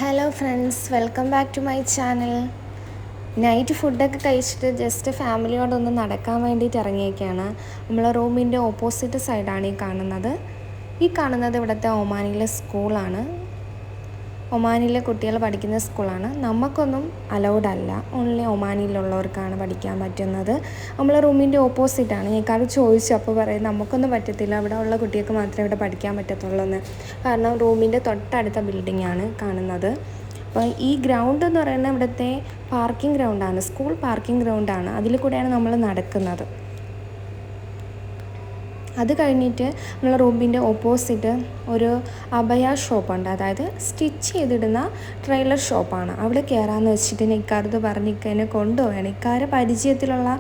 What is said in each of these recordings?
Hello friends, welcome back to my channel. Night ഫുഡൊക്കെ കഴിച്ചിട്ട് just ഫാമിലിയോടൊന്ന് നടക്കാൻ വേണ്ടിയിട്ട് ഇറങ്ങിയൊക്കെയാണ്. നമ്മളെ റൂമിൻ്റെ ഓപ്പോസിറ്റ് സൈഡാണ് ഈ കാണുന്നത് ഇവിടുത്തെ ഒമാനിലെ സ്കൂളാണ്. ഒമാനിലെ കുട്ടികൾ പഠിക്കുന്ന സ്കൂളാണ്. നമുക്കൊന്നും അലൗഡ് അല്ല, ഓൺലി ഒമാനിലുള്ളവർക്കാണ് പഠിക്കാൻ പറ്റുന്നത്. നമ്മളെ റൂമിൻ്റെ ഓപ്പോസിറ്റാണ്. ഞങ്ങൾക്ക് ചോദിച്ചു, അപ്പോൾ പറയും നമുക്കൊന്നും പറ്റത്തില്ല, ഇവിടെ ഉള്ള കുട്ടികൾക്ക് മാത്രമേ ഇവിടെ പഠിക്കാൻ പറ്റത്തുള്ളൂ എന്ന്. കാരണം റൂമിൻ്റെ തൊട്ടടുത്ത ബിൽഡിങ്ങാണ് കാണുന്നത്. അപ്പോൾ ഈ ഗ്രൗണ്ട് എന്ന് പറയുന്നത് ഇവിടുത്തെ പാർക്കിംഗ് ഗ്രൗണ്ടാണ്, സ്കൂൾ പാർക്കിംഗ് ഗ്രൗണ്ടാണ്. അതിൽ കൂടെയാണ് നമ്മൾ നടക്കുന്നത്. അത് കഴിഞ്ഞിട്ട് നമ്മളെ റൂമിൻ്റെ ഓപ്പോസിറ്റ് ഒരു അഭയ ഷോപ്പുണ്ട്, അതായത് സ്റ്റിച്ച് ചെയ്തിടുന്ന ട്രെയിലർ ഷോപ്പാണ്. അവിടെ കയറാമെന്ന് വെച്ചിട്ട് ഇക്കാരത് പറഞ്ഞ് എന്നെ കൊണ്ടുപോവുകയാണ്. ഇക്കാരെ പരിചയത്തിലുള്ള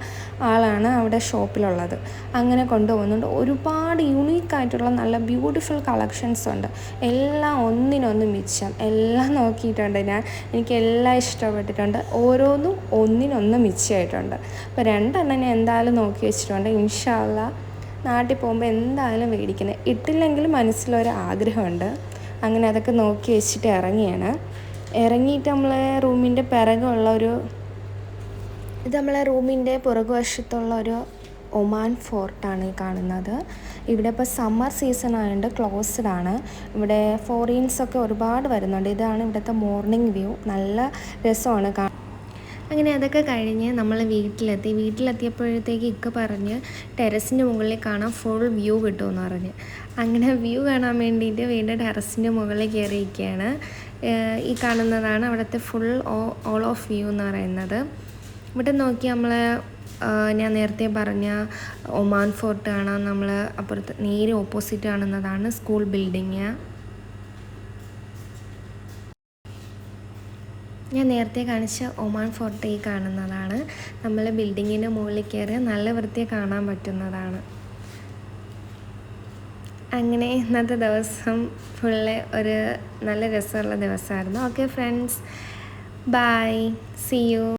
ആളാണ് അവിടെ ഷോപ്പിലുള്ളത്. അങ്ങനെ കൊണ്ടുപോകുന്നുണ്ട്. ഒരുപാട് യൂണീക്കായിട്ടുള്ള നല്ല ബ്യൂട്ടിഫുൾ കളക്ഷൻസ് ഉണ്ട്. എല്ലാം ഒന്നിനൊന്ന് മിച്ചം. എല്ലാം നോക്കിയിട്ടുണ്ട് ഞാൻ, എനിക്കെല്ലാം ഇഷ്ടപ്പെട്ടിട്ടുണ്ട്. ഓരോന്നും ഒന്നിനൊന്ന് മിച്ചമായിട്ടുണ്ട്. അപ്പോൾ രണ്ടെണ്ണം ഞാൻ എന്തായാലും നോക്കി വെച്ചിട്ടുണ്ട്. ഇൻഷാ അല്ലാഹ് നാട്ടിൽ പോകുമ്പോൾ എന്തായാലും മേടിക്കുന്നത്. ഇട്ടില്ലെങ്കിലും മനസ്സിലൊരാഗ്രഹമുണ്ട്. അങ്ങനെ അതൊക്കെ നോക്കി വെച്ചിട്ട് ഇറങ്ങിയിട്ട് നമ്മളെ റൂമിൻ്റെ നമ്മളെ റൂമിൻ്റെ പുറകുവശത്തുള്ള ഒരു ഒമാൻ ഫോർട്ടാണ് ഈ കാണുന്നത്. ഇവിടെ ഇപ്പോൾ സമ്മർ സീസൺ ആയതുകൊണ്ട് ക്ലോസ്ഡ് ആണ്. ഇവിടെ ഫോറിൻസൊക്കെ ഒരുപാട് വരുന്നുണ്ട്. ഇതാണ് ഇവിടുത്തെ മോർണിംഗ് വ്യൂ. നല്ല രസമാണ് അങ്ങനെ അതൊക്കെ കഴിഞ്ഞ് നമ്മൾ വീട്ടിലെത്തിയപ്പോഴത്തേക്ക് ഇക്ക പറഞ്ഞ് ടെറസിൻ്റെ മുകളിൽ കാണാൻ ഫുൾ വ്യൂ കിട്ടുമെന്ന് പറഞ്ഞ്. അങ്ങനെ വ്യൂ കാണാൻ വേണ്ടിയിട്ട് വീണ്ടും ടെറസിൻ്റെ മുകളിൽ കയറിയിരിക്കുകയാണ്. ഈ കാണുന്നതാണ് അവിടുത്തെ ഫുൾ ഓൾ ഓഫ് വ്യൂ എന്ന് പറയുന്നത്. ഇവിടെ നോക്കി ഞാൻ നേരത്തെ പറഞ്ഞ ഒമാൻ ഫോർട്ട് കാണാൻ നമ്മൾ അപ്പുറത്ത് നേരെ ഓപ്പോസിറ്റ് കാണുന്നതാണ് സ്കൂൾ ബിൽഡിങ്. ഞാൻ നേരത്തെ കാണിച്ച ഒമാൻ ഫോർട്ട് ഈ കാണുന്നതാണ്. നമ്മൾ ബിൽഡിങ്ങിൻ്റെ മുകളിൽ കയറി നല്ല വൃത്തിയായി കാണാൻ പറ്റുന്നതാണ്. അങ്ങനെ ഇന്നത്തെ ദിവസം ഫുള്ള് ഒരു നല്ല രസമുള്ള ദിവസമായിരുന്നു. Okay friends, bye, see U.